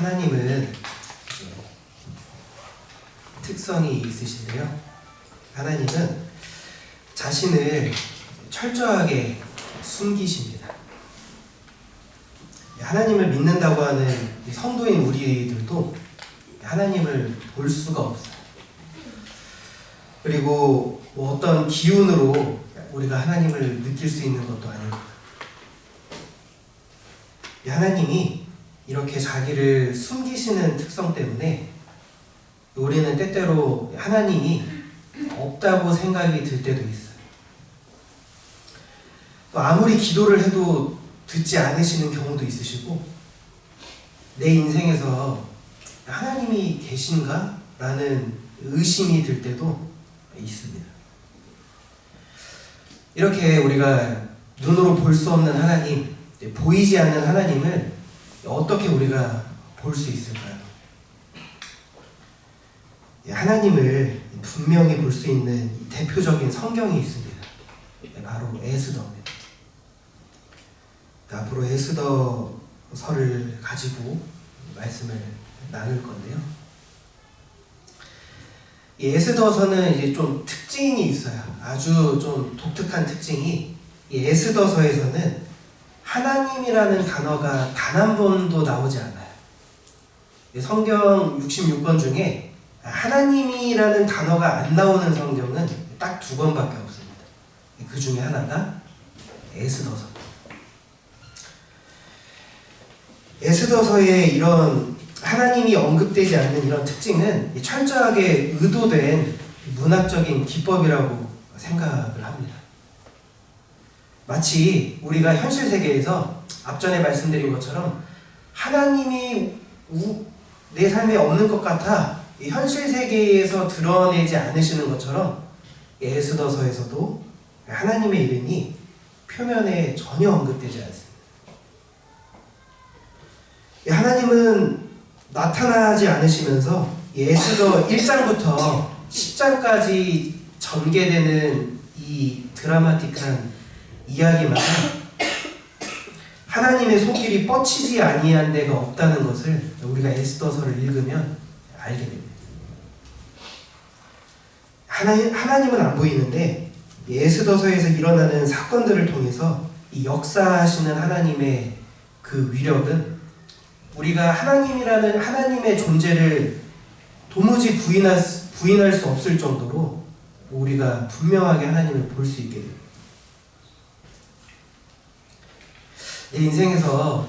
하나님은 특성이 있으신데요. 하나님은 자신을 철저하게 숨기십니다. 하나님을 믿는다고 하는 성도인 우리들도 하나님을 볼 수가 없어요. 그리고 어떤 기운으로 우리가 하나님을 느낄 수 있는 것도 아닙니다. 하나님이 이렇게 자기를 숨기시는 특성 때문에 우리는 때때로 하나님이 없다고 생각이 들 때도 있어요. 또 아무리 기도를 해도 듣지 않으시는 경우도 있으시고, 내 인생에서 하나님이 계신가? 라는 의심이 들 때도 있습니다. 이렇게 우리가 눈으로 볼 수 없는 하나님, 보이지 않는 하나님을 어떻게 우리가 볼 수 있을까요? 하나님을 분명히 볼 수 있는 대표적인 성경이 있습니다. 바로 에스더입니다. 앞으로 에스더서를 가지고 말씀을 나눌 건데요. 이 에스더서는 이제 좀 특징이 있어요. 아주 좀 독특한 특징이, 이 에스더서에서는 하나님이라는 단어가 단 한 번도 나오지 않아요. 성경 66권 중에 하나님이라는 단어가 안 나오는 성경은 딱 2권밖에 없습니다. 그 중에 하나가 에스더서. 에스더서에 이런 하나님이 언급되지 않는 이런 특징은 철저하게 의도된 문학적인 기법이라고 생각을 합니다. 마치 우리가 현실 세계에서 앞전에 말씀드린 것처럼 하나님이 내 삶에 없는 것 같아 현실 세계에서 드러내지 않으시는 것처럼 에스더서에서도 하나님의 이름이 표면에 전혀 언급되지 않습니다. 하나님은 나타나지 않으시면서 에스더 1장부터 10장까지 전개되는 이 드라마틱한 이야기마다 하나님의 손길이 뻗치지 아니한 데가 없다는 것을 우리가 에스더서를 읽으면 알게 됩니다. 하나님은 안 보이는데 에스더서에서 일어나는 사건들을 통해서 이 역사하시는 하나님의 그 위력은 우리가 하나님이라는 하나님의 존재를 도무지 부인할 수 없을 정도로 우리가 분명하게 하나님을 볼 수 있게 됩니다. 내 인생에서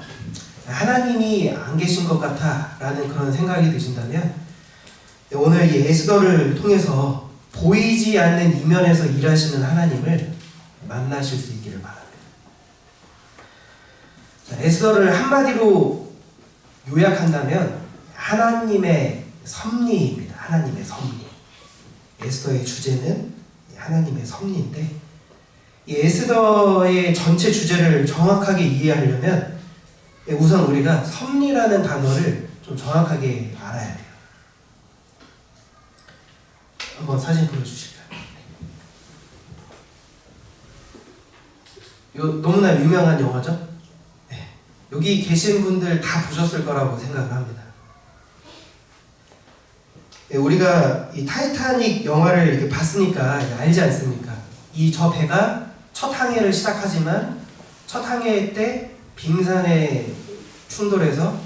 하나님이 안 계신 것 같아 라는 그런 생각이 드신다면 오늘 이 에스더를 통해서 보이지 않는 이면에서 일하시는 하나님을 만나실 수 있기를 바랍니다. 자, 에스더를 한마디로 요약한다면 하나님의 섭리입니다. 하나님의 섭리. 에스더의 주제는 하나님의 섭리인데, 이 에스더의 전체 주제를 정확하게 이해하려면 우선 우리가 섭리라는 단어를 좀 정확하게 알아야 돼요. 한번 사진 보여주실까요? 이거 너무나 유명한 영화죠? 네. 여기 계신 분들 다 보셨을 거라고 생각을 합니다. 네, 우리가 이 타이타닉 영화를 이렇게 봤으니까 알지 않습니까? 저 배가 첫 항해를 시작하지만 첫 항해 때 빙산에 충돌해서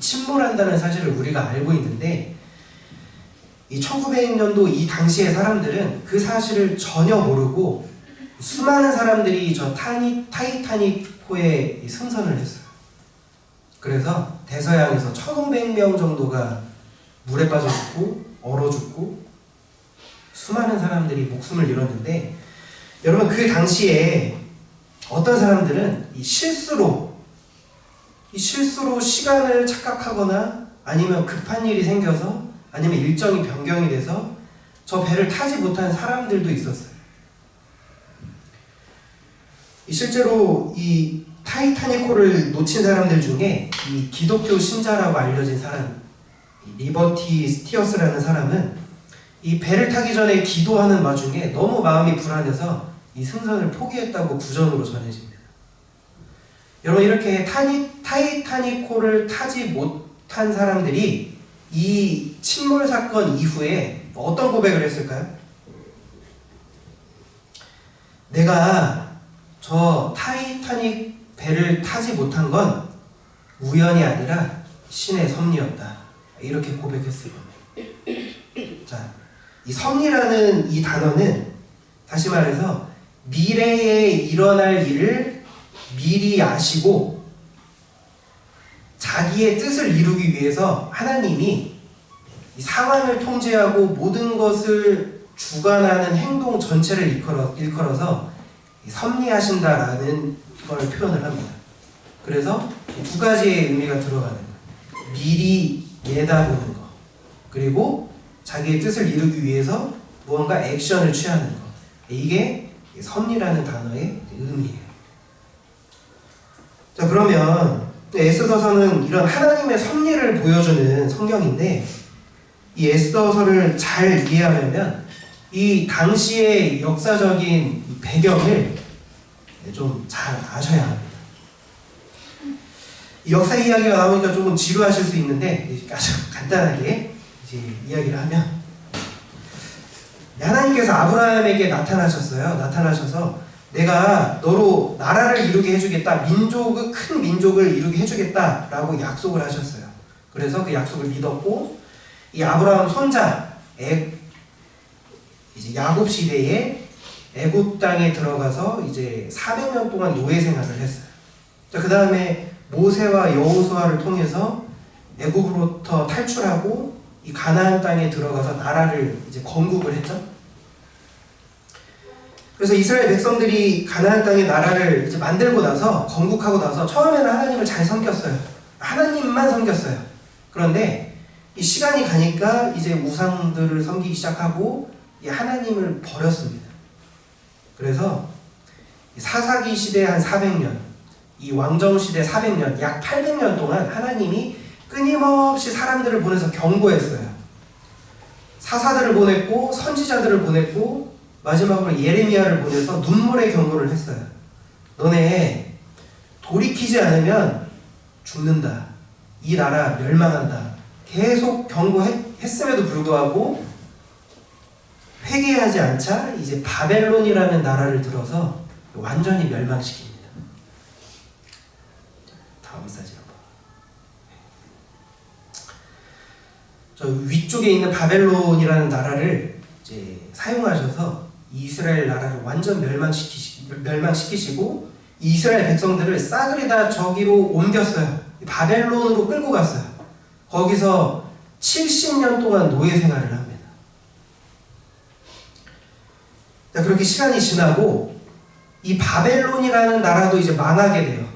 침몰한다는 사실을 우리가 알고 있는데, 이 1900년도 이 당시의 사람들은 그 사실을 전혀 모르고 수많은 사람들이 저 타이타닉호에 승선을 했어요. 그래서 대서양에서 1500명 정도가 물에 빠져 죽고 얼어 죽고 수많은 사람들이 목숨을 잃었는데, 여러분 그 당시에 어떤 사람들은 이 실수로 시간을 착각하거나 아니면 급한 일이 생겨서 아니면 일정이 변경이 돼서 저 배를 타지 못한 사람들도 있었어요. 실제로 이 타이타닉호를 놓친 사람들 중에 이 기독교 신자라고 알려진 사람, 리버티 스티어스라는 사람은 이 배를 타기 전에 기도하는 와중에 너무 마음이 불안해서 이 승선을 포기했다고 구전으로 전해집니다. 여러분 이렇게 타이타닉호를 타지 사역한 사람들이 이 침몰 사건 이후에 어떤 고백을 했을까요? 내가 저 타이타닉 배를 타지 못한 건 우연이 아니라 신의 섭리였다. 이렇게 고백했어요. 자, 이 섭리라는 이 단어는 다시 말해서 미래에 일어날 일을 미리 아시고 자기의 뜻을 이루기 위해서 하나님이 이 상황을 통제하고 모든 것을 주관하는 행동 전체를 일컬어서 섭리하신다라는 걸 표현을 합니다. 그래서 두 가지의 의미가 들어가는 거예요. 미리 내다보는 거, 그리고 자기의 뜻을 이루기 위해서 무언가 액션을 취하는 거. 이게 섭리라는 단어의 의미예요. 자, 그러면 에스더서는 이런 하나님의 섭리를 보여주는 성경인데, 이 에스더서를 잘 이해하려면 이 당시의 역사적인 배경을 좀 잘 아셔야 합니다. 이 역사 이야기가 나오니까 조금 지루하실 수 있는데 아주 간단하게 이제 이야기를 하면, 하나님께서 아브라함에게 나타나셔서 내가 너로 나라를 이루게 해주겠다, 큰 민족을 이루게 해주겠다라고 약속을 하셨어요. 그래서 그 약속을 믿었고, 이 아브라함 손자 이제 야곱 시대에 애굽 땅에 들어가서 이제 400년 동안 노예 생활을 했어요. 자, 그 다음에 모세와 여호수아를 통해서 애굽으로부터 탈출하고 이 가나안 땅에 들어가서 나라를 이제 건국을 했죠. 그래서 이스라엘 백성들이 가나안 땅의 나라를 이제 만들고 나서, 건국하고 나서 처음에는 하나님을 잘 섬겼어요. 하나님만 섬겼어요. 그런데 이 시간이 가니까 이제 우상들을 섬기기 시작하고 이 하나님을 버렸습니다. 그래서 사사기 시대 한 400년, 이 왕정 시대 400년, 약 800년 동안 하나님이 끊임없이 사람들을 보내서 경고했어요. 사사들을 보냈고 선지자들을 보냈고 마지막으로 예레미야를 보내서 눈물의 경고를 했어요. 너네 돌이키지 않으면 죽는다. 이 나라 멸망한다. 계속 경고했음에도 불구하고 회개하지 않자 이제 바벨론이라는 나라를 들어서 완전히 멸망시킵니다. 다음 사진 한번. 저 위쪽에 있는 바벨론이라는 나라를 이제 사용하셔서 이스라엘 나라를 완전 멸망시키시고 이스라엘 백성들을 싸그리다 저기로 옮겼어요. 바벨론으로 끌고 갔어요. 거기서 70년 동안 노예 생활을 합니다. 자, 그렇게 시간이 지나고 이 바벨론이라는 나라도 이제 망하게 돼요.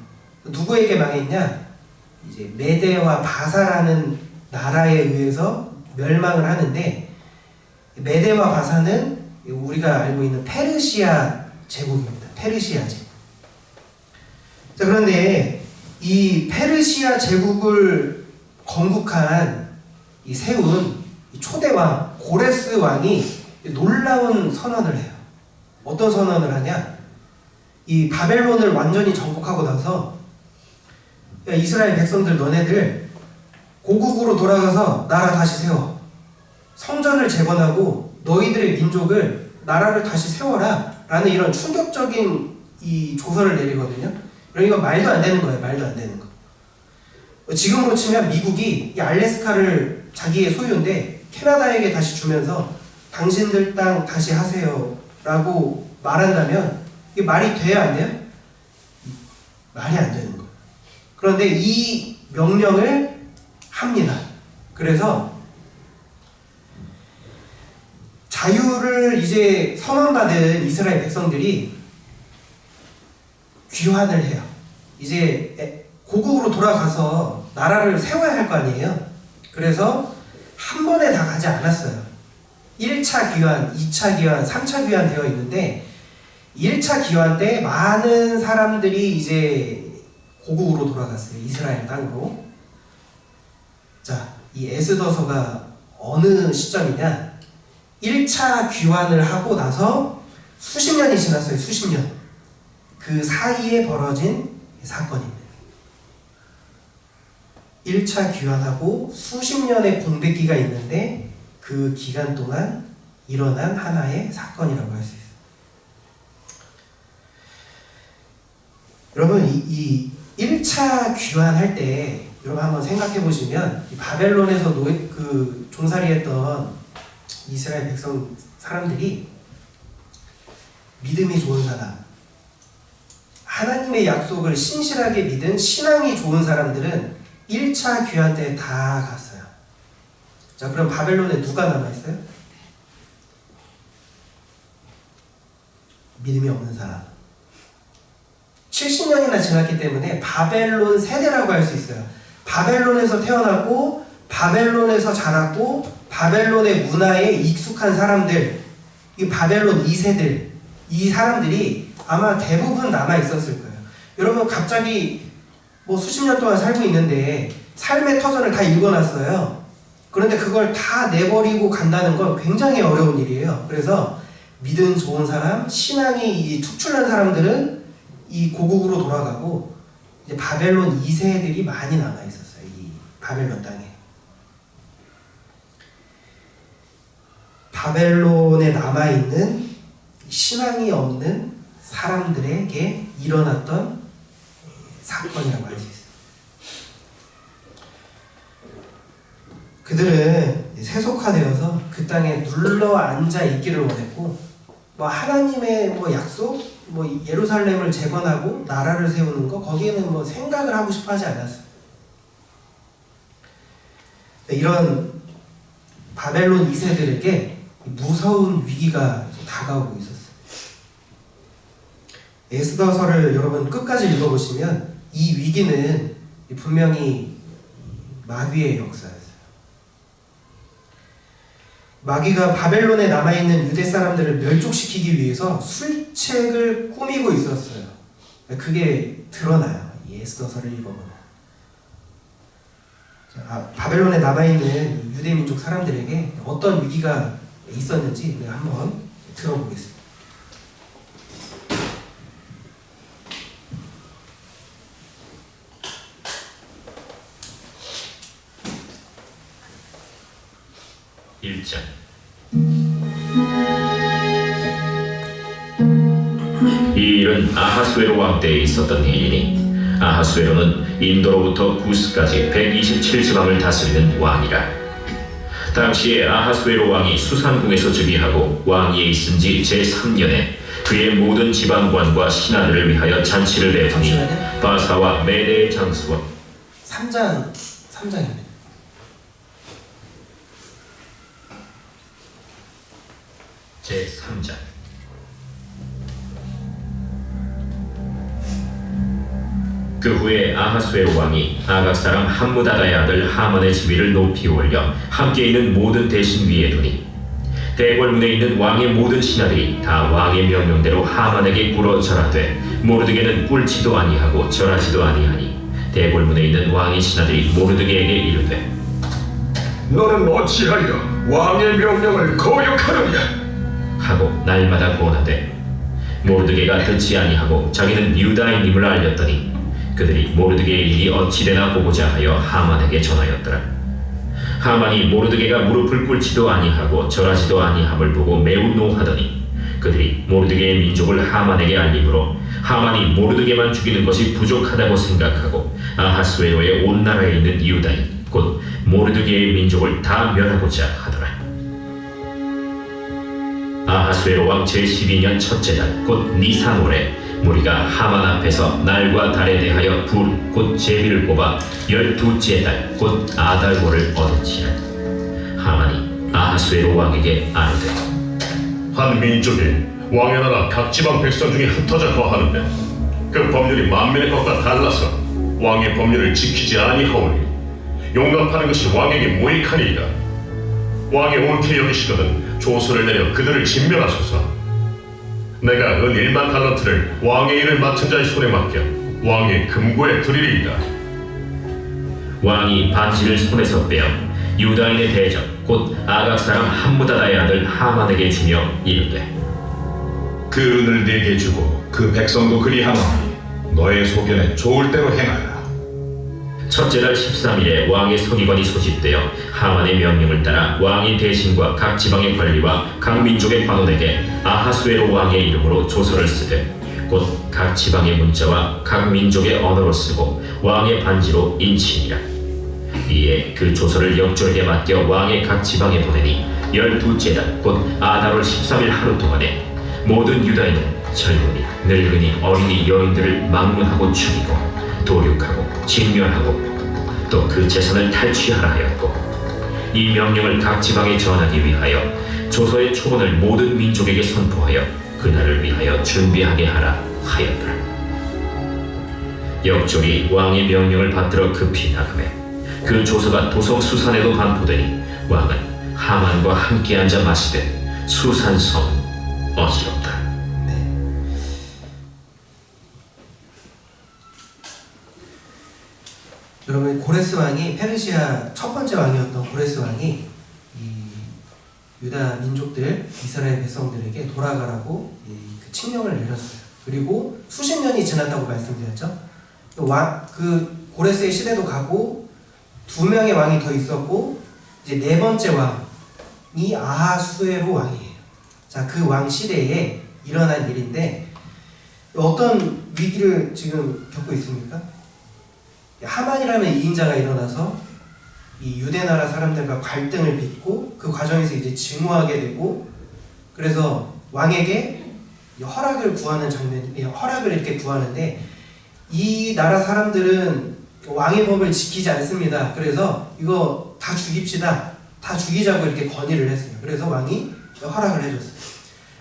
누구에게 망했냐? 이제 메대와 바사라는 나라에 의해서 멸망을 하는데, 메대와 바사는 우리가 알고 있는 페르시아 제국입니다. 페르시아 제국. 자, 그런데 이 페르시아 제국을 건국한 세운 초대왕 고레스 왕이 놀라운 선언을 해요. 어떤 선언을 하냐? 이 바벨론을 완전히 정복하고 나서, 야, 이스라엘 백성들 너네들 고국으로 돌아가서 나라 다시 세워. 성전을 재건하고 너희들의 민족을, 나라를 다시 세워라 라는 이런 충격적인 이 조서를 내리거든요. 그러니까 말도 안 되는 거예요. 말도 안 되는 거. 지금으로 치면 미국이 이 알래스카를 자기의 소유인데 캐나다에게 다시 주면서 당신들 땅 다시 하세요 라고 말한다면 이게 말이 돼야 안 돼요? 말이 안 되는 거예요. 그런데 이 명령을 합니다. 그래서 자유를 이제 선언받은 이스라엘 백성들이 귀환을 해요. 이제 고국으로 돌아가서 나라를 세워야 할 거 아니에요. 그래서 한 번에 다 가지 않았어요. 1차 귀환, 2차 귀환, 3차 귀환 되어 있는데 1차 귀환 때 많은 사람들이 이제 고국으로 돌아갔어요. 이스라엘 땅으로. 자, 이 에스더서가 어느 시점이냐? 1차 귀환을 하고 나서 수십 년이 지났어요. 수십 년. 그 사이에 벌어진 사건입니다. 1차 귀환하고 수십 년의 공백기가 있는데 그 기간 동안 일어난 하나의 사건이라고 할 수 있어요. 여러분, 이 1차 귀환할 때 여러분 한번 생각해 보시면 바벨론에서 종살이했던 이스라엘 백성 사람들이 믿음이 좋은 사람, 하나님의 약속을 신실하게 믿은 신앙이 좋은 사람들은 1차 귀환 때 다 갔어요. 자, 그럼 바벨론에 누가 남아있어요? 믿음이 없는 사람. 70년이나 지났기 때문에 바벨론 세대라고 할 수 있어요. 바벨론에서 태어나고 바벨론에서 자랐고 바벨론의 문화에 익숙한 사람들, 이 바벨론 2세들, 이 사람들이 아마 대부분 남아 있었을 거예요. 여러분, 갑자기 뭐 수십 년 동안 살고 있는데 삶의 터전을 다 읽어놨어요. 그런데 그걸 다 내버리고 간다는 건 굉장히 어려운 일이에요. 그래서 믿음 좋은 사람, 신앙이 특출난 사람들은 이 고국으로 돌아가고 이제 바벨론 2세들이 많이 남아 있었어요. 이 바벨론 땅에. 바벨론에 남아 있는 신앙이 없는 사람들에게 일어났던 사건이라고 할 수 있어요. 그들은 세속화되어서 그 땅에 눌러 앉아 있기를 원했고, 뭐 하나님의 뭐 약속, 뭐 예루살렘을 재건하고 나라를 세우는 거, 거기에는 뭐 생각을 하고 싶어 하지 않았어요. 이런 바벨론 2세들에게 무서운 위기가 다가오고 있었어요. 에스더서를 여러분 끝까지 읽어보시면 이 위기는 분명히 마귀의 역사였어요. 마귀가 바벨론에 남아있는 유대 사람들을 멸족시키기 위해서 술책을 꾸미고 있었어요. 그게 드러나요. 이 에스더서를 읽어보면. 바벨론에 남아있는 유대 민족 사람들에게 어떤 위기가 있었는지 우리가 한번 들어보겠습니다. 이 일은 아하수에로 왕 때에 있었던 일이니 아하수에로는 인도로부터 구스까지 127지방을 다스리는 왕이라. 당시에 아하수에로 왕이 수산궁에서 즉위하고 왕위에 있은 지 제3년에 그의 모든 지방관과 신하들을 위하여 잔치를 내더니 바사와 메대의 장수와 3장입니다. 제3장. 그 후에 아하수에로 왕이 아각 사람 함무다다의 아들 하만의 지위를 높이 올려 함께 있는 모든 대신 위에 두니 대궐문에 있는 왕의 모든 신하들이 다 왕의 명령대로 하만에게 꿇어 절하되 모르드게는 꿇지도 아니하고 절하지도 아니하니 대궐문에 있는 왕의 신하들이 모르드게에게 이르되 너는 어찌하여 왕의 명령을 거역하느냐 하고 날마다 권하되 모르드게가 듣지 아니하고 자기는 유다인임을 알렸더니 그들이 모르드게의 일이 어찌되나 보고자 하여 하만에게 전하였더라. 하만이 모르드게가 무릎을 꿇지도 아니하고 절하지도 아니함을 보고 매우 노하더니 그들이 모르드게의 민족을 하만에게 알림으로 하만이 모르드게만 죽이는 것이 부족하다고 생각하고 아하수에로의 온 나라에 있는 유다인 곧 모르드게의 민족을 다 멸하고자 하더라. 아하수에로 왕 제12년 첫째 달 곧 니산월에 무리가 하만 앞에서 날과 달에 대하여 불 곧 제비를 뽑아 12째 달 곧 아달월을 얻은지라. 하만이 아하수에로 왕에게 아뢰되 한 민족이 왕의 나라 각 지방 백성 중에 흩어져 거하는데 그 법률이 만민의 것과 달라서 왕의 법률을 지키지 아니하오니 용납하는 것이 왕에게 무익하니이다. 왕의 옳게 여기시거든 조서를 내려 그들을 진멸하소서. 내가 은 1만 달란트를 왕의 일을 맡은 자의 손에 맡겨 왕의 금고에 드리리이다. 왕이 반지를 손에서 빼어 유다인의 대적 곧 아각 사람 함무다다의 아들 하만에게 주며 이르되 그 은을 네게 주고 그 백성도 그리하노니 너의 소견에 좋을 대로 행하라. 첫째 달 13일에 왕의 서기관이 소집되어 하만의 명령을 따라 왕의 대신과 각 지방의 관리와 각 민족의 관원에게 아하수에로 왕의 이름으로 조서를 쓰되 곧 각 지방의 문자와 각 민족의 언어로 쓰고 왕의 반지로 인치니라. 이에 그 조서를 영졸에게 맡겨 왕의 각 지방에 보내니 12째 달 곧 아달월 13일 하루 동안에 모든 유다인은 젊은이, 늙은이, 어린이, 여인들을 막론하고 죽이고 도륙하고 진멸하고 또 그 재산을 탈취하라 하였고, 이 명령을 각 지방에 전하기 위하여 조서의 초본을 모든 민족에게 선포하여 그날을 위하여 준비하게 하라 하였더라. 영졸이 왕의 명령을 받들어 급히 나가매 그 조서가 도성 수산에도 반포되니 왕은 하만과 함께 앉아 마시되 수산성은 어지럽다. 여러분, 고레스 왕이 페르시아 첫 번째 왕이었던 고레스 왕이 이 유다 민족들, 이스라엘 백성들에게 돌아가라고 그 칙령을 내렸어요. 그리고 수십 년이 지났다고 말씀드렸죠. 그 고레스의 시대도 가고 2명의 왕이 더 있었고 이제 4번째 왕이 아하수에로 왕이에요. 자, 그 왕 시대에 일어난 일인데 어떤 위기를 지금 겪고 있습니까? 하만이라는 2인자가 일어나서 이 유대 나라 사람들과 갈등을 빚고 그 과정에서 이제 증오하게 되고, 그래서 왕에게 허락을 구하는 장면이, 허락을 이렇게 구하는데 이 나라 사람들은 왕의 법을 지키지 않습니다. 그래서 이거 다 죽입시다, 다 죽이자고 이렇게 건의를 했어요. 그래서 왕이 허락을 해줬어요.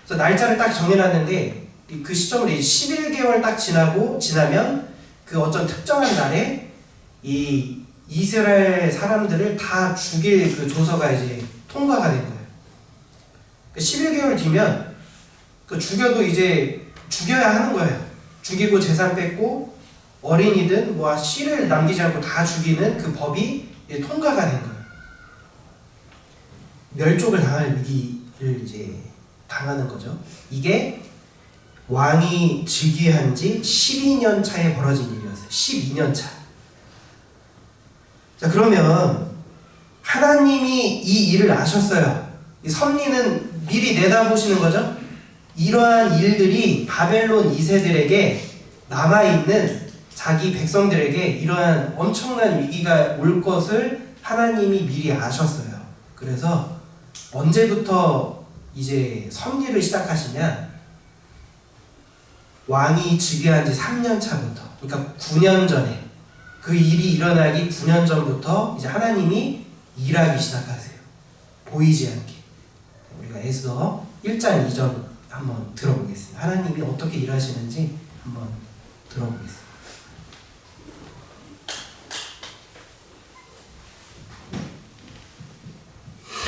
그래서 날짜를 딱 정해놨는데 그 시점으로 11개월 딱 지나면 그 어떤 특정한 날에 이 이스라엘 사람들을 다 죽일 그 조서가 이제 통과가 된 거예요. 11개월 뒤면 그 죽여도 이제 죽여야 하는 거예요. 죽이고 재산 뺏고 어린이든 뭐 씨를 남기지 않고 다 죽이는 그 법이 이제 통과가 된 거예요. 멸족을 당할 위기를 이제 당하는 거죠. 이게 왕이 즉위한 지 12년 차에 벌어진 일이었어요. 12년 차. 자, 그러면 하나님이 이 일을 아셨어요. 이 섭리는 미리 내다보시는 거죠. 이러한 일들이 바벨론 2세들에게 남아있는 자기 백성들에게 이러한 엄청난 위기가 올 것을 하나님이 미리 아셨어요. 그래서 언제부터 이제 섭리를 시작하시냐? 왕이 즉위한 지 3년 차부터, 그러니까 9년 전에, 그 일이 일어나기 9년 전부터 이제 하나님이 일하기 시작하세요. 보이지 않게. 우리가 에스더 1장 2절 한번 들어보겠습니다. 하나님이 어떻게 일하시는지 한번 들어보겠습니다.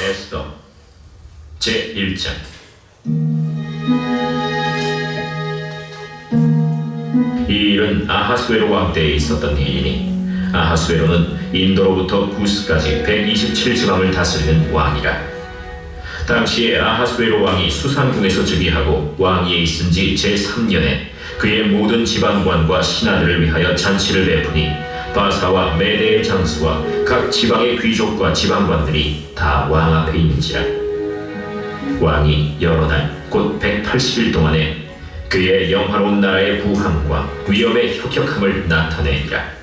에스더 제1장. 이 일은 아하수에로 왕 때에 있었던 일이니 아하수에로는 인도로부터 구스까지 127지방을 다스리는 왕이라. 당시에 아하수에로 왕이 수산궁에서 즉위하고 왕위에 있은 지 제3년에 그의 모든 지방관과 신하들을 위하여 잔치를 베푸니 바사와 메대의 장수와 각 지방의 귀족과 지방관들이 다 왕 앞에 있는지라. 왕이 여러 날 곧 180일 동안에 그의 영화로운 나라의 부함과 위엄의 혁혁함을 나타내니라.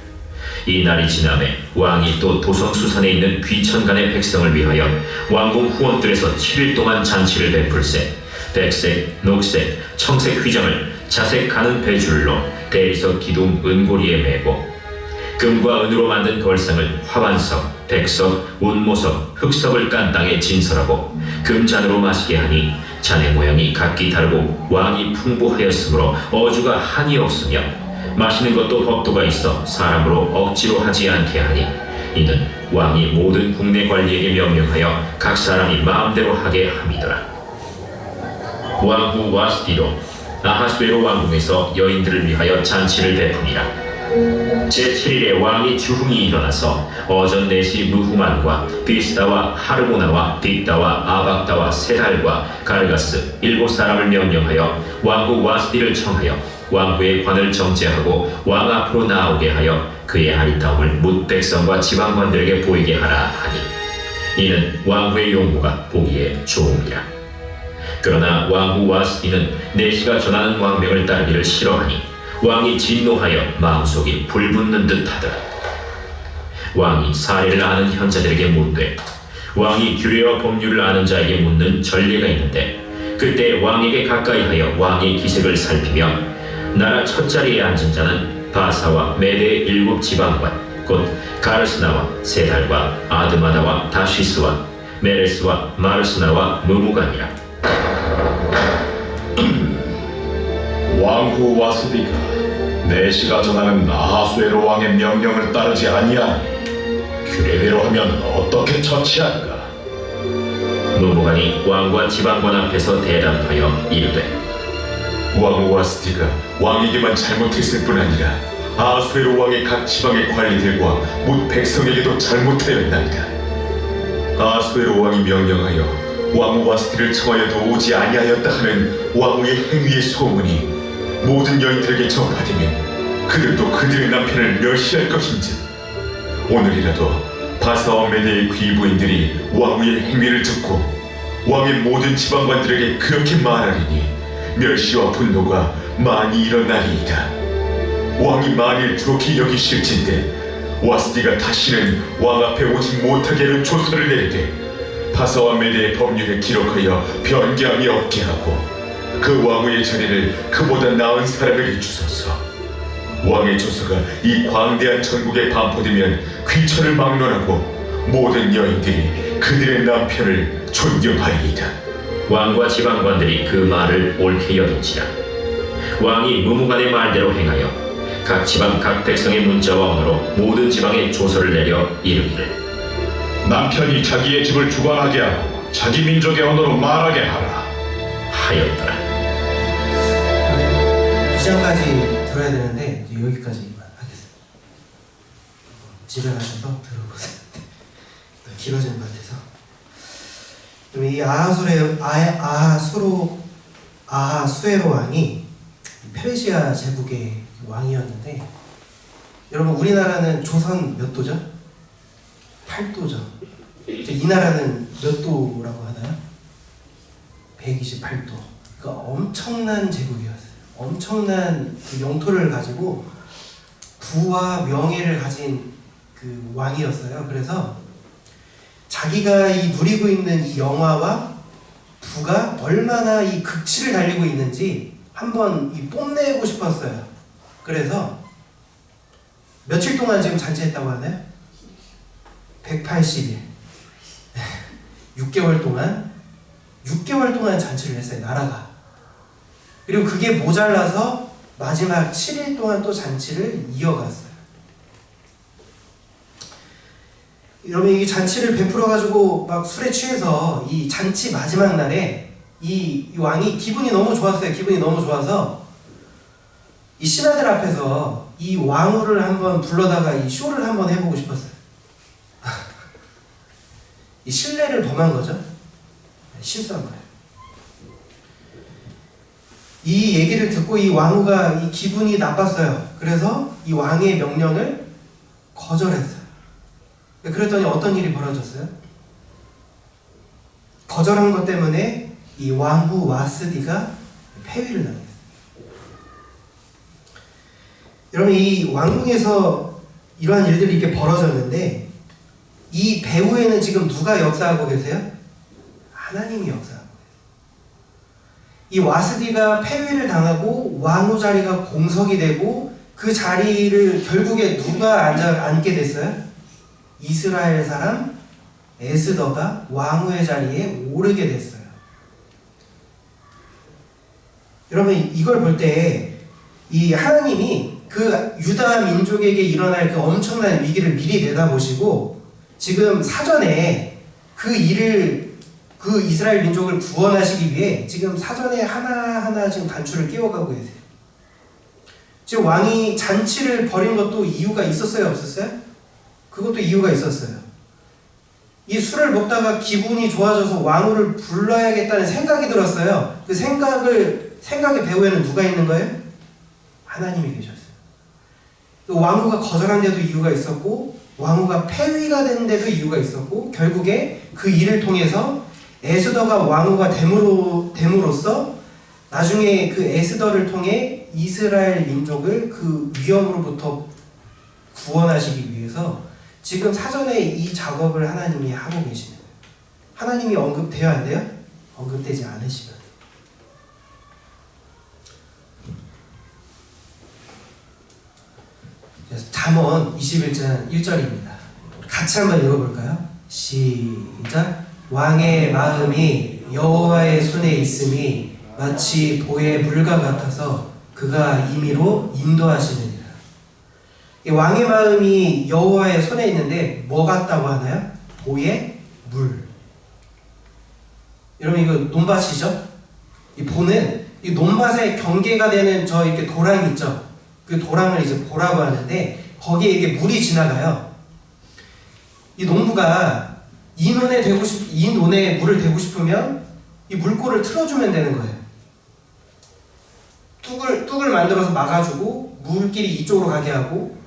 이 날이 지나매 왕이 또 도성수산에 있는 귀천간의 백성을 위하여 왕궁 후원들에서 7일 동안 잔치를 베풀세 백색, 녹색, 청색 휘장을 자색 가는 배줄로 대리석 기둥 은고리에 매고 금과 은으로 만든 걸상을 화관석, 백석, 운모석, 흑석을 깐 땅에 진설하고 금잔으로 마시게 하니 잔의 모양이 각기 다르고 왕이 풍부하였으므로 어주가 한이 없으며 마시는 것도 법도가 있어 사람으로 억지로 하지 않게 하니 이는 왕이 모든 국내 관리에게 명령하여 각 사람이 마음대로 하게 함이더라. 왕후 와스디로 아하수에로 왕궁에서 여인들을 위하여 잔치를 베푸니라. 제7일에 왕이 주흥이 일어나서 어전 넷이 무후만과 비스다와 하르모나와 빅다와 아박다와 세달과 가르가스 7사람을 명령하여 왕후 와스디를 청하여 왕후의 관을 정죄하고 왕 앞으로 나오게 하여 그의 아리따움을 뭇 백성과 지방관들에게 보이게 하라 하니 이는 왕후의 용모가 보기에 좋음이라. 그러나 왕후 와스디는 내시가 전하는 왕명을 따르기를 싫어하니 왕이 진노하여 마음속이 불붙는 듯하더라. 왕이 사례를 아는 현자들에게 묻되 왕이 규례와 법률을 아는 자에게 묻는 전례가 있는데 그때 왕에게 가까이하여 왕의 기색을 살피며 나라 첫 자리에 앉은 자는 바사와 메대의 7 지방관 곧 가르스나와 세달과 아드마다와 다시스와 메레스와 마르스나와 무무간이라. 왕후 와스비가 내시가 전하는 아하수에로 왕의 명령을 따르지 아니하니 규례대로 하면 어떻게 처치할까? 무무간이 왕과 지방관 앞에서 대답하여 이르되 왕후 와스티가 왕에게만 잘못했을 뿐 아니라 아하수에로 왕의 각 지방의 관리들과 못 백성에게도 잘못하였나이다. 아하수에로 왕이 명령하여 왕후 와스티를 청하여도 오지 아니하였다 하는 왕후의 행위의 소문이 모든 여인들에게 전파되면 그들도 그들의 남편을 멸시할 것인즉 오늘이라도 바사와 메대의 귀부인들이 왕후의 행위를 듣고 왕의 모든 지방관들에게 그렇게 말하리니 멸시와 분노가 많이 일어나리이다. 왕이 만일 좋게 여기실진데 와스디가 다시는 왕 앞에 오지 못하게 하는 조서를 내리되 바사와 메대의 법률에 기록하여 변개함이 없게 하고 그 왕후의 자리를 그보다 나은 사람에게 주소서. 왕의 조서가 이 광대한 전국에 반포되면 귀천을 막론하고 모든 여인들이 그들의 남편을 존경하리이다. 왕과 지방관들이 그 말을 옳게 여긴지라. 왕이 무무간의 말대로 행하여 각 지방 각 백성의 문자와 언어로 모든 지방에 조서를 내려 이르기를 남편이 자기의 집을 주관하게 하고 자기 민족의 언어로 말하게 하라 하였더라. 이 장까지 들어야 되는데 이제 여기까지만 하겠습니다. 집에 가셔서 들어보세요. 길어지는 것 같아서. 그럼 이 아하수에로 왕이 페르시아 제국의 왕이었는데, 여러분 우리나라는 조선 몇 도죠? 8도죠. 이 나라는 몇 도라고 하나요? 128도. 그러니까 엄청난 제국이었어요. 엄청난 그 영토를 가지고 부와 명예를 가진 그 왕이었어요. 그래서 자기가 이 누리고 있는 이 영화와 부가 얼마나 이 극치를 달리고 있는지 한번 이 뽐내고 싶었어요. 그래서 며칠 동안 지금 잔치했다고 하나요? 180일 6개월 동안 잔치를 했어요. 나라가. 그리고 그게 모자라서 마지막 7일 동안 또 잔치를 이어갔어요. 여러분 이 잔치를 베풀어가지고 막 술에 취해서 이 잔치 마지막 날에 이 왕이 기분이 너무 좋았어요. 기분이 너무 좋아서 이 신하들 앞에서 이 왕후를 한번 불러다가 이 쇼를 한번 해보고 싶었어요. 이 신뢰를 범한 거죠. 실수한 거예요. 이 얘기를 듣고 이 왕후가 이 기분이 나빴어요. 그래서 이 왕의 명령을 거절했어요. 그랬더니 어떤 일이 벌어졌어요? 거절한 것 때문에 이 왕후 와스디가 폐위를 당했어요. 여러분 이 왕궁에서 이러한 일들이 이렇게 벌어졌는데 이 배후에는 지금 누가 역사하고 계세요? 하나님이 역사하고 계세요. 이 와스디가 폐위를 당하고 왕후 자리가 공석이 되고 그 자리를 결국에 누가 앉게 됐어요? 이스라엘 사람 에스더가 왕후의 자리에 오르게 됐어요. 여러분 이걸 볼 때 이 하나님이 그 유다 민족에게 일어날 그 엄청난 위기를 미리 내다보시고 지금 사전에 그 일을 그 이스라엘 민족을 구원하시기 위해 지금 사전에 하나하나 지금 단추를 끼워가고 계세요. 지금 왕이 잔치를 벌인 것도 이유가 있었어요, 없었어요? 그것도 이유가 있었어요. 이 술을 먹다가 기분이 좋아져서 왕후를 불러야겠다는 생각이 들었어요. 그 생각의 배후에는 누가 있는 거예요? 하나님이 계셨어요. 왕후가 거절한 데도 이유가 있었고 왕후가 폐위가 된 데도 이유가 있었고 결국에 그 일을 통해서 에스더가 왕후가 됨으로써 나중에 그 에스더를 통해 이스라엘 민족을 그 위험으로부터 구원하시기 위해서 지금 사전에 이 작업을 하나님이 하고 계시는 거예요. 하나님이 언급돼야 안 돼요? 언급되지 않으시면 돼요. 잠언 21장 1절입니다. 같이 한번 읽어볼까요? 시작. 왕의 마음이 여호와의 손에 있음이 마치 보의 물과 같아서 그가 임의로 인도하시느니라. 이 왕의 마음이 여호와의 손에 있는데 뭐 같다고 하나요? 보의 물. 여러분 이거 논밭이죠? 이 보는 이 논밭의 경계가 되는 저 이렇게 도랑 있죠? 그 도랑을 이제 보라고 하는데 거기에 이게 물이 지나가요. 이 농부가 이 논에 물을 대고 싶으면 이 물꼬를 틀어주면 되는 거예요. 뚝을 만들어서 막아주고 물길이 이쪽으로 가게 하고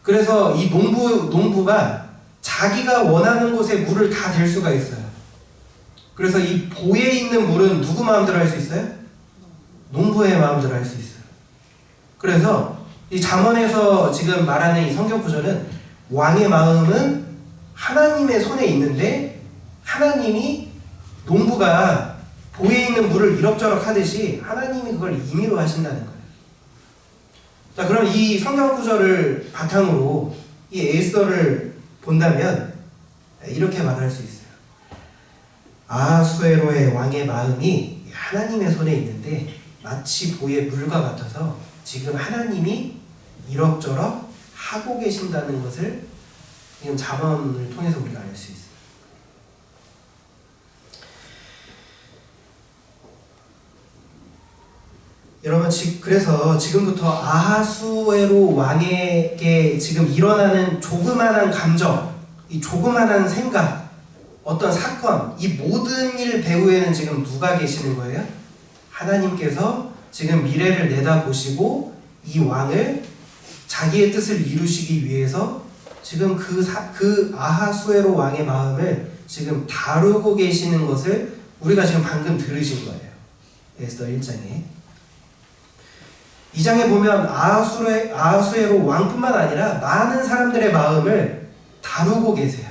그래서 이 농부가 자기가 원하는 곳에 물을 다 댈 수가 있어요. 그래서 이 보에 있는 물은 누구 마음대로 할 수 있어요? 농부의 마음대로 할 수 있어요. 그래서 이 잠언에서 지금 말하는 이 성경 구절은 왕의 마음은 하나님의 손에 있는데 하나님이 농부가 보에 있는 물을 이럭저럭 하듯이 하나님이 그걸 임의로 하신다는 거예요. 자, 그럼 이 성경 구절을 바탕으로 이 에스더를 본다면 이렇게 말할 수 있어요. 아하수에로의 왕의 마음이 하나님의 손에 있는데 마치 보의 물과 같아서 지금 하나님이 이럭저럭 하고 계신다는 것을 지금 잠언을 통해서 우리가 알 수 있어요. 여러분 그래서 지금부터 아하수에로 왕에게 지금 일어나는 조그만한 감정, 이 조그만한 생각, 어떤 사건, 이 모든 일 배후에는 지금 누가 계시는 거예요? 하나님께서 지금 미래를 내다보시고 이 왕을 자기의 뜻을 이루시기 위해서 지금 그 아하수에로 왕의 마음을 지금 다루고 계시는 것을 우리가 지금 방금 들으신 거예요. 에스더 1장에. 2장에 보면 아하수에로 왕뿐만 아니라 많은 사람들의 마음을 다루고 계세요.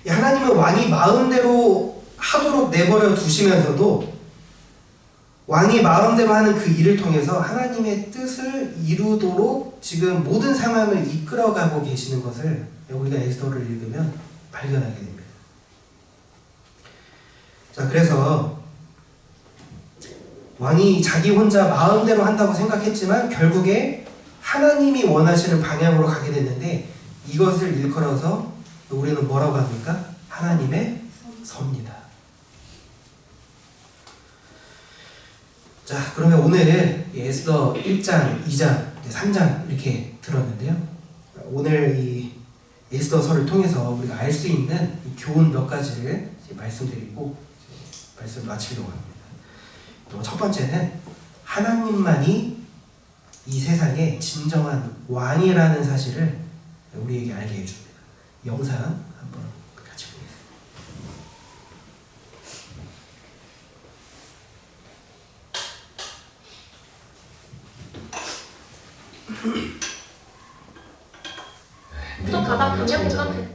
하나님은 왕이 마음대로 하도록 내버려 두시면서도 왕이 마음대로 하는 그 일을 통해서 하나님의 뜻을 이루도록 지금 모든 상황을 이끌어가고 계시는 것을 우리가 에스더를 읽으면 발견하게 됩니다. 자, 그래서 왕이 자기 혼자 마음대로 한다고 생각했지만 결국에 하나님이 원하시는 방향으로 가게 됐는데 이것을 일컬어서 우리는 뭐라고 합니까? 하나님의 섭니다. 자, 그러면 오늘 에스더 1장, 2장, 3장 이렇게 들었는데요. 오늘 이 에스더서를 통해서 우리가 알 수 있는 이 교훈 몇 가지를 말씀드리고 말씀을 마치려고 합니다. 첫 번째는 하나님만이 이 세상의 진정한 왕이라는 사실을 우리에게 알게 해줍니다. 영상 한번 같이 보겠습니다. 또 가장 강력했던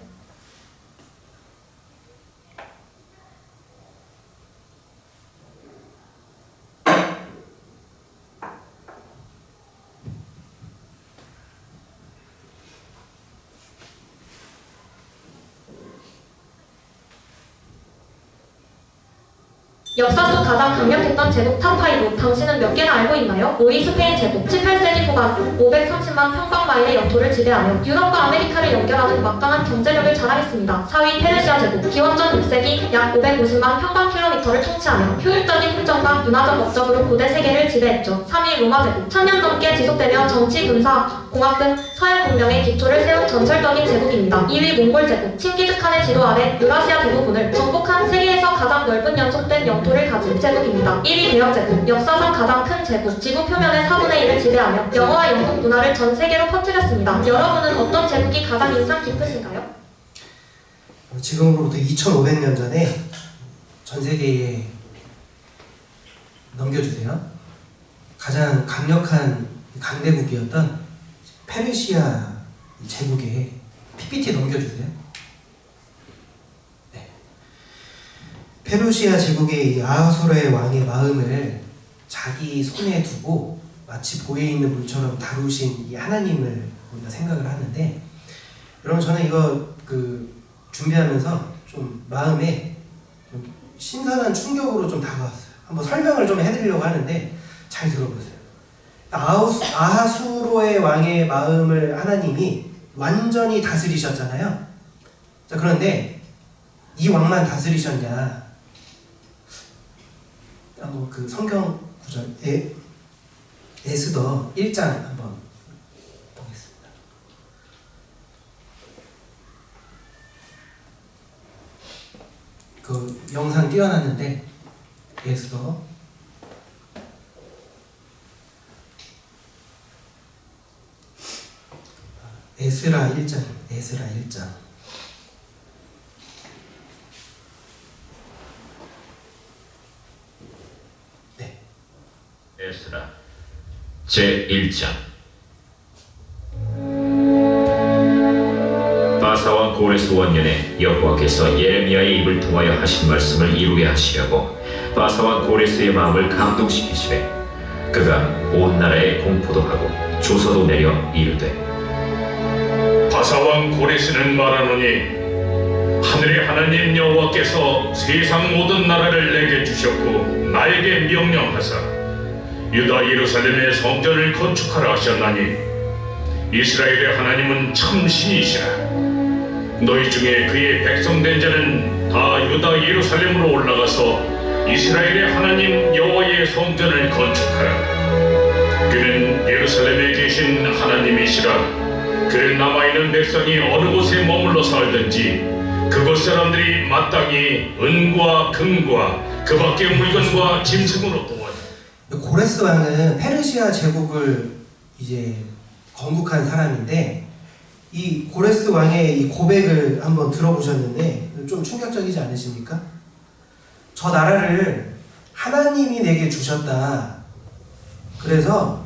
역사 속 가장 강력했던 제국 탑5 당신은 몇 개나 알고 있나요? 5위 스페인 제국 18세기 후반 530만 평방마일의 영토를 지배하며 유럽과 아메리카를 연결하는 막강한 경제력을 자랑했습니다. 4위 페르시아 제국 기원전 6세기 약 550만 평방킬로미터를 통치하며 효율적인 행정과 문화적 목적으로 고대 세계를 지배했죠. 3위 로마 제국 1000년 넘게 지속되며 정치, 군사, 공학 등 서양 문명의 기초를 세운 전설적인 제국입니다. 2위 몽골 제국 칭기즈칸의 지도 아래 유라시아 대부분을 정복한 세계에서 가장 넓은 연속된 영토 영토를 가진 제국입니다. 1위 대영 제국, 역사상 가장 큰 제국, 지구 표면의 4분의 1을 지배하며 영어와 영국 문화를 전 세계로 퍼뜨렸습니다. 여러분은 어떤 제국이 가장 인상 깊으신가요? 지금으로부터 2500년 전에 전 세계에 넘겨주세요. 가장 강력한 강대국이었던 페르시아 제국에 PPT 넘겨주세요. 네. 페르시아 제국의 이 아하수르의 왕의 마음을 자기 손에 두고 마치 보에 있는 물처럼 다루신 이 하나님을 우리가 생각을 하는데, 여러분 저는 이거 준비하면서 좀 마음에 좀 신선한 충격으로 좀 다가왔어요. 한번 설명을 좀 해드리려고 하는데 잘 들어보세요. 아하수로의 왕의 마음을 하나님이 완전히 다스리셨잖아요. 자, 그런데 이 왕만 다스리셨냐? 한번 그 성경 구절 에스더 1장 한번 보겠습니다. 그 영상 띄워놨는데 에스더 에스라 1장, 에스라 1장. 네. 에스라 제1장. 바사왕 고레스 원년에 여호와께서 예레미야의 입을 통하여 하신 말씀을 이루게 하시려고 바사왕 고레스의 마음을 감동시키시되 그가 온 나라에 공포도 하고 조서도 내려 이르되 바사왕 고레스는 말하노니 하늘의 하나님 여호와께서 세상 모든 나라를 내게 주셨고 나에게 명령하사 유다 예루살렘의 성전을 건축하라 하셨나니 이스라엘의 하나님은 참 신이시라. 너희 중에 그의 백성된 자는 다 유다 예루살렘으로 올라가서 이스라엘의 하나님 여호와의 성전을 건축하라. 그는 예루살렘에 계신 하나님이시라. 그는 남아있는 백성이 어느 곳에 머물러 살든지 그곳 사람들이 마땅히 은과 금과 그 밖의 물건과 짐승으로 도와줘. 고레스 왕은 페르시아 제국을 이제 건국한 사람인데, 이 고레스 왕의 이 고백을 한번 들어보셨는데 좀 충격적이지 않으십니까? 저 나라를 하나님이 내게 주셨다. 그래서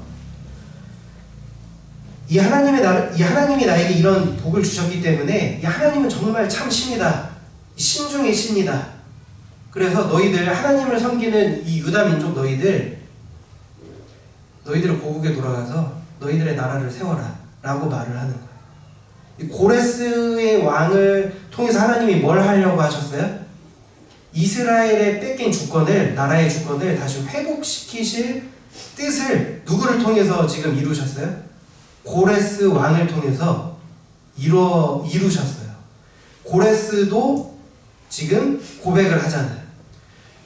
이 하나님이 나에게 이런 복을 주셨기 때문에 이 하나님은 정말 참 신이다. 신 중의 신이다. 그래서 너희들 하나님을 섬기는 이 유다 민족 너희들 고국에 돌아가서 너희들의 나라를 세워라 라고 말을 하는 거예요. 이 고레스의 왕을 통해서 하나님이 뭘 하려고 하셨어요? 이스라엘의 뺏긴 주권을, 나라의 주권을 다시 회복시키실 뜻을 누구를 통해서 지금 이루셨어요? 고레스 왕을 통해서 이루셨어요. 고레스도 지금 고백을 하잖아요.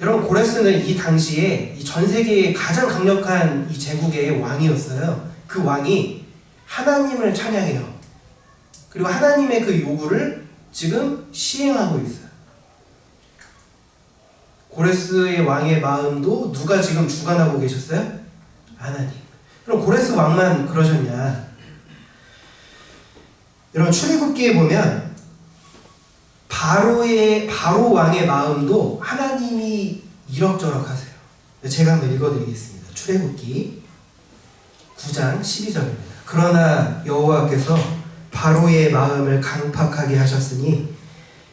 여러분, 고레스는 이 당시에 이 전 세계의 가장 강력한 이 제국의 왕이었어요. 그 왕이 하나님을 찬양해요. 그리고 하나님의 그 요구를 지금 시행하고 있어요. 고레스의 왕의 마음도 누가 지금 주관하고 계셨어요? 하나님. 그럼 고레스 왕만 그러셨냐? 여러분, 출애굽기에 보면 바로 왕의 마음도 하나님이 이럭저럭 하세요. 제가 한번 읽어드리겠습니다. 출애굽기 9장 12절입니다. 그러나 여호와께서 바로의 마음을 강팍하게 하셨으니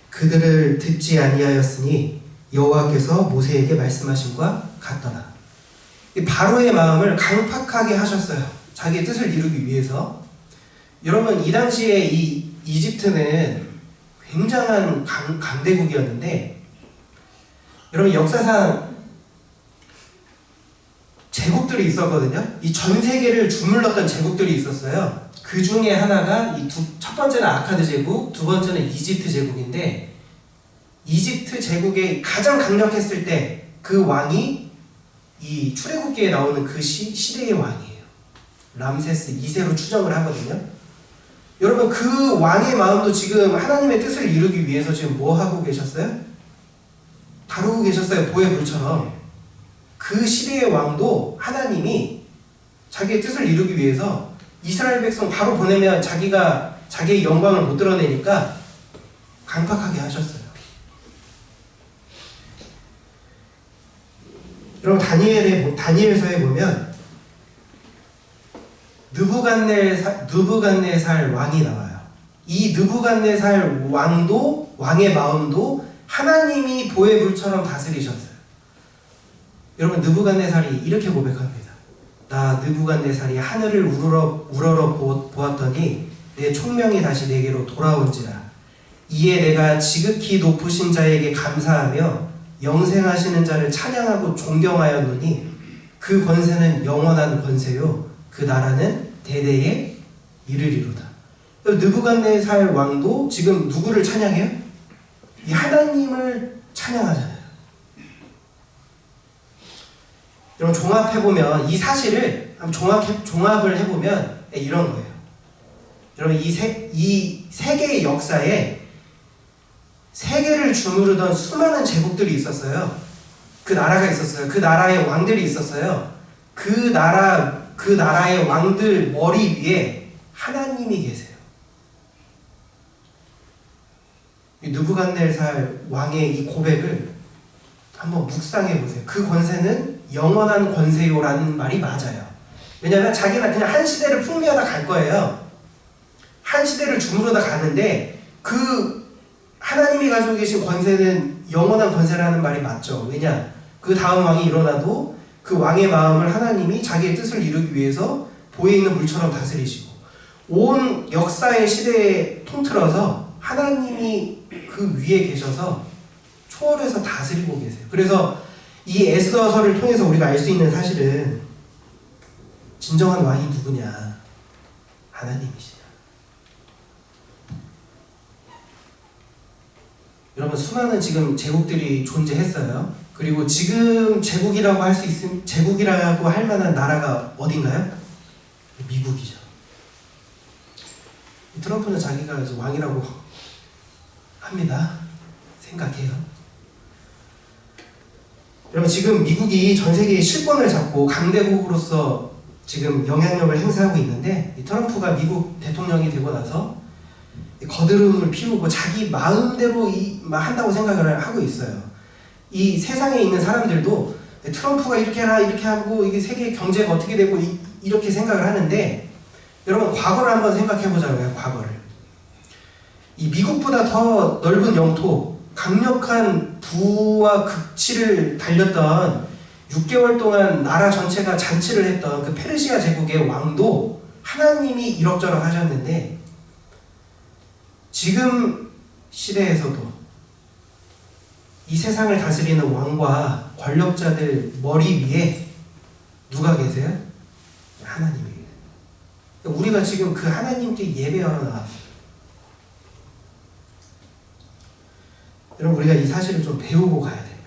그들을 듣지 아니하였으니 여호와께서 모세에게 말씀하신과 같더라. 이 바로의 마음을 강팍하게 하셨어요. 자기의 뜻을 이루기 위해서. 여러분, 이 당시에 이 이집트는 굉장한 강대국이었는데, 여러분 역사상 제국들이 있었거든요. 이 전 세계를 주물렀던 제국들이 있었어요. 그 중에 하나가 첫 번째는 아카드 제국, 두 번째는 이집트 제국인데, 이집트 제국이 가장 강력했을 때 그 왕이 이 출애굽기에 나오는 그 시대의 왕이에요. 람세스 2세로 추정을 하거든요. 여러분, 그 왕의 마음도 지금 하나님의 뜻을 이루기 위해서 지금 뭐 하고 계셨어요? 다루고 계셨어요. 보의 불처럼. 그 시대의 왕도 하나님이 자기의 뜻을 이루기 위해서 이스라엘 백성 바로 보내면 자기의 영광을 못 드러내니까 강팍하게 하셨어요. 여러분 다니엘서에 보면 느부갓네살 왕이 나와요. 이 느부갓네살 왕의 마음도 하나님이 보의 불처럼 다스리셨어요. 여러분 느부갓네살이 이렇게 고백합니다. 나 느부갓네살이 하늘을 우러러 보았더니 내 총명이 다시 내게로 돌아온지라. 이에 내가 지극히 높으신 자에게 감사하며 영생하시는 자를 찬양하고 존경하였노니 그 권세는 영원한 권세요 그 나라는 대대에 이르리로다. 느부갓네살 왕도 지금 누구를 찬양해요? 이 하나님을 찬양하잖아요. 여러분 종합해보면 이 사실을 종합을 해보면 이런 거예요. 여러분 이 세계의 역사에 세계를 주무르던 수많은 제국들이 있었어요. 그 나라가 있었어요. 그 나라의 왕들이 있었어요. 그 나라의 왕들 머리 위에 하나님이 계세요. 이 느부갓네살 왕의 이 고백을 한번 묵상해 보세요. 그 권세는 영원한 권세요라는 말이 맞아요. 왜냐하면 자기는 그냥 한 시대를 풍미하다 갈 거예요. 한 시대를 주무르다 가는데 그 하나님이 가지고 계신 권세는 영원한 권세라는 말이 맞죠. 왜냐? 그 다음 왕이 일어나도 그 왕의 마음을 하나님이 자기의 뜻을 이루기 위해서 보에 있는 물처럼 다스리시고 온 역사의 시대에 통틀어서 하나님이 그 위에 계셔서 초월해서 다스리고 계세요. 그래서 이 에스더서를 통해서 우리가 알 수 있는 사실은 진정한 왕이 누구냐? 하나님이시죠. 여러분 수많은 지금 제국들이 존재했어요. 그리고 지금 제국이라고 할 만한 나라가 어딘가요? 미국이죠. 트럼프는 자기가 이제 왕이라고 합니다. 생각해요. 여러분 지금 미국이 전 세계의 실권을 잡고 강대국으로서 지금 영향력을 행사하고 있는데 이 트럼프가 미국 대통령이 되고 나서 거드름을 피우고 자기 마음대로 한다고 생각을 하고 있어요. 이 세상에 있는 사람들도 트럼프가 이렇게 해라 이렇게 하고 이게 세계 경제가 어떻게 되고 이렇게 생각을 하는데 여러분 과거를 한번 생각해 보자고요. 과거를. 이 미국보다 더 넓은 영토, 강력한 부와 극치를 달렸던 6개월 동안 나라 전체가 잔치를 했던 그 페르시아 제국의 왕도 하나님이 이럭저럭 하셨는데 지금 시대에서도 이 세상을 다스리는 왕과 권력자들 머리 위에 누가 계세요? 하나님이 계세요. 우리가 지금 그 하나님께 예배하러 나왔어요. 여러분 우리가 이 사실을 좀 배우고 가야 됩니다.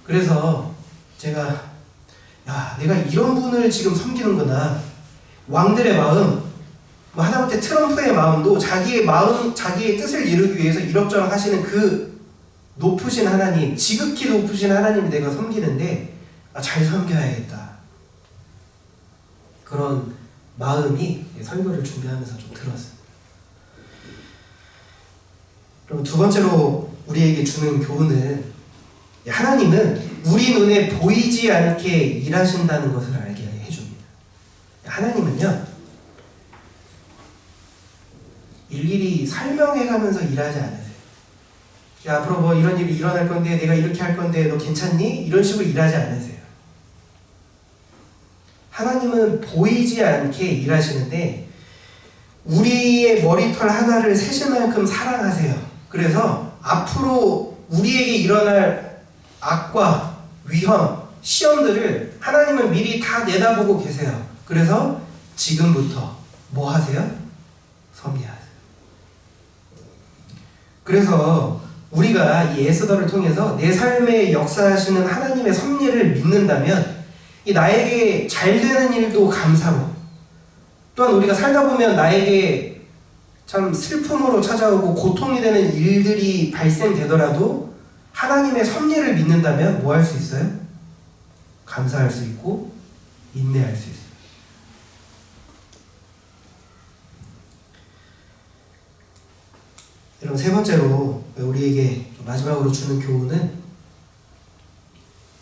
그래서 제가 내가 이런 분을 지금 섬기는구나. 왕들의 마음, 하다못해 트럼프의 마음도 자기의 뜻을 이루기 위해서 이럭저럭 하시는 그 높으신 하나님, 지극히 높으신 하나님을 내가 섬기는데 잘 섬겨야겠다. 그런 마음이 설교를 준비하면서 좀 들었습니다. 그럼 두 번째로 우리에게 주는 교훈은 하나님은 우리 눈에 보이지 않게 일하신다는 것을 알게 해줍니다. 하나님은요 일일이 설명해가면서 일하지 않으세요. 야, 앞으로 뭐 이런 일이 일어날 건데 내가 이렇게 할 건데 너 괜찮니? 이런 식으로 일하지 않으세요. 하나님은 보이지 않게 일하시는데 우리의 머리털 하나를 세실 만큼 사랑하세요. 그래서 앞으로 우리에게 일어날 악과 위험, 시험들을 하나님은 미리 다 내다보고 계세요. 그래서 지금부터 뭐 하세요? 섬기하세요. 그래서 우리가 이 에스더를 통해서 내 삶에 역사하시는 하나님의 섭리를 믿는다면 이 나에게 잘 되는 일도 감사로 또한 우리가 살다 보면 나에게 참 슬픔으로 찾아오고 고통이 되는 일들이 발생되더라도 하나님의 섭리를 믿는다면 뭐 할 수 있어요? 감사할 수 있고 인내할 수 있어요. 여러분, 세 번째로 우리에게 마지막으로 주는 교훈은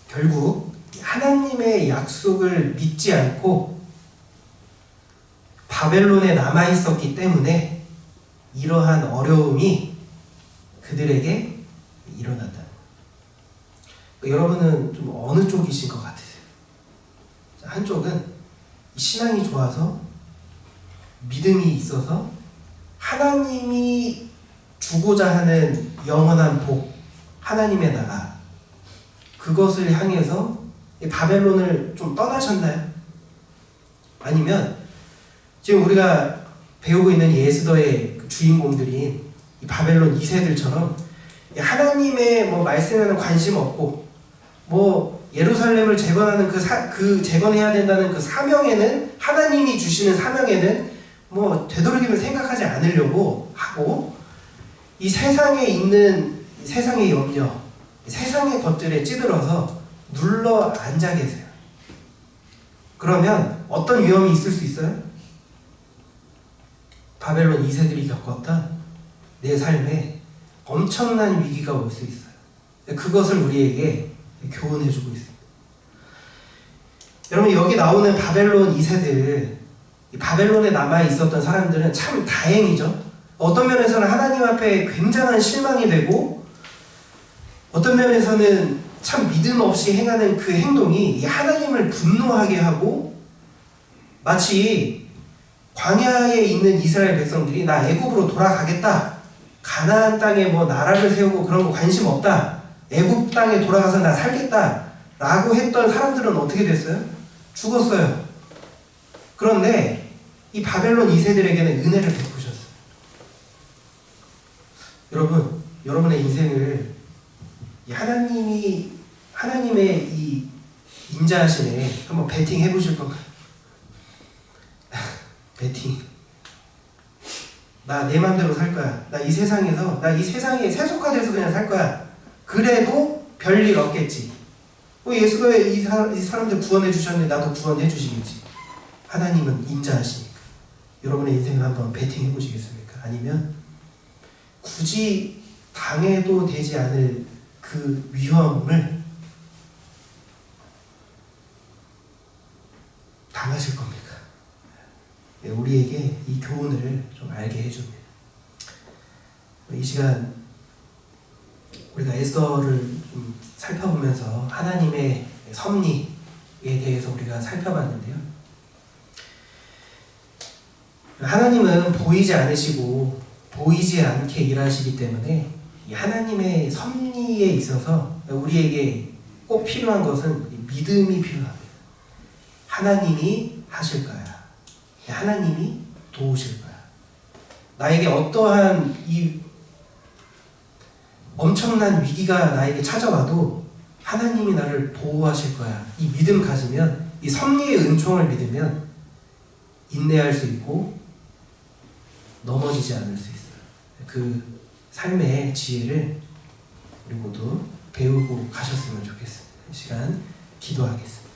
결국 하나님의 약속을 믿지 않고 바벨론에 남아 있었기 때문에 이러한 어려움이 그들에게 일어났다. 여러분은 좀 어느 쪽이신 것 같으세요? 한쪽은 신앙이 좋아서 믿음이 있어서 하나님이 주고자 하는 영원한 복, 하나님의 나라, 그것을 향해서 바벨론을 좀 떠나셨나요? 아니면 지금 우리가 배우고 있는 예스더의 주인공들인 이 바벨론 2세들처럼 하나님의 뭐 말씀에는 관심 없고 뭐 예루살렘을 재건하는 그 재건해야 된다는 그 사명에는, 하나님이 주시는 사명에는 뭐 되도록이면 생각하지 않으려고 하고, 이 세상에 있는 세상의 염려, 세상의 것들에 찌들어서 눌러 앉아 계세요. 그러면 어떤 위험이 있을 수 있어요? 바벨론 2세들이 겪었던 내 삶에 엄청난 위기가 올 수 있어요. 그것을 우리에게 교훈해주고 있습니다. 여러분, 여기 나오는 바벨론 2세들, 이 바벨론에 남아 있었던 사람들은 참 다행이죠. 어떤 면에서는 하나님 앞에 굉장한 실망이 되고, 어떤 면에서는 참 믿음 없이 행하는 그 행동이 하나님을 분노하게 하고, 마치 광야에 있는 이스라엘 백성들이 나 애굽으로 돌아가겠다, 가나안 땅에 뭐 나라를 세우고 그런 거 관심 없다, 애굽 땅에 돌아가서 나 살겠다 라고 했던 사람들은 어떻게 됐어요? 죽었어요. 그런데 이 바벨론 2세들에게는 은혜를 베푸셨어요. 여러분, 여러분의 인생을 하나님의 이 인자하심에 한번 베팅 해보실 건가요? 베팅. 나 내 맘대로 살 거야. 나 이 세상에 세속화돼서 그냥 살 거야. 그래도 별일 없겠지. 예수가 이 사람들 구원해 주셨는데 나도 구원해 주시겠지. 하나님은 인자하시니까. 여러분의 인생을 한번 베팅 해보시겠습니까? 아니면 굳이 당해도 되지 않을 그 위험을 당하실 겁니까? 우리에게 이 교훈을 좀 알게 해줍니다. 이 시간 우리가 에스더를 좀 살펴보면서 하나님의 섭리에 대해서 우리가 살펴봤는데요. 하나님은 보이지 않으시고 보이지 않게 일하시기 때문에 이 하나님의 섭리에 있어서 우리에게 꼭 필요한 것은 믿음이 필요합니다. 하나님이 하실 거야. 하나님이 도우실 거야. 나에게 어떠한 이 엄청난 위기가 나에게 찾아와도 하나님이 나를 보호하실 거야. 이 믿음 가지면, 이 섭리의 은총을 믿으면 인내할 수 있고 넘어지지 않을 수 있어요. 그 삶의 지혜를 우리 모두 배우고 가셨으면 좋겠습니다. 이 시간 기도하겠습니다.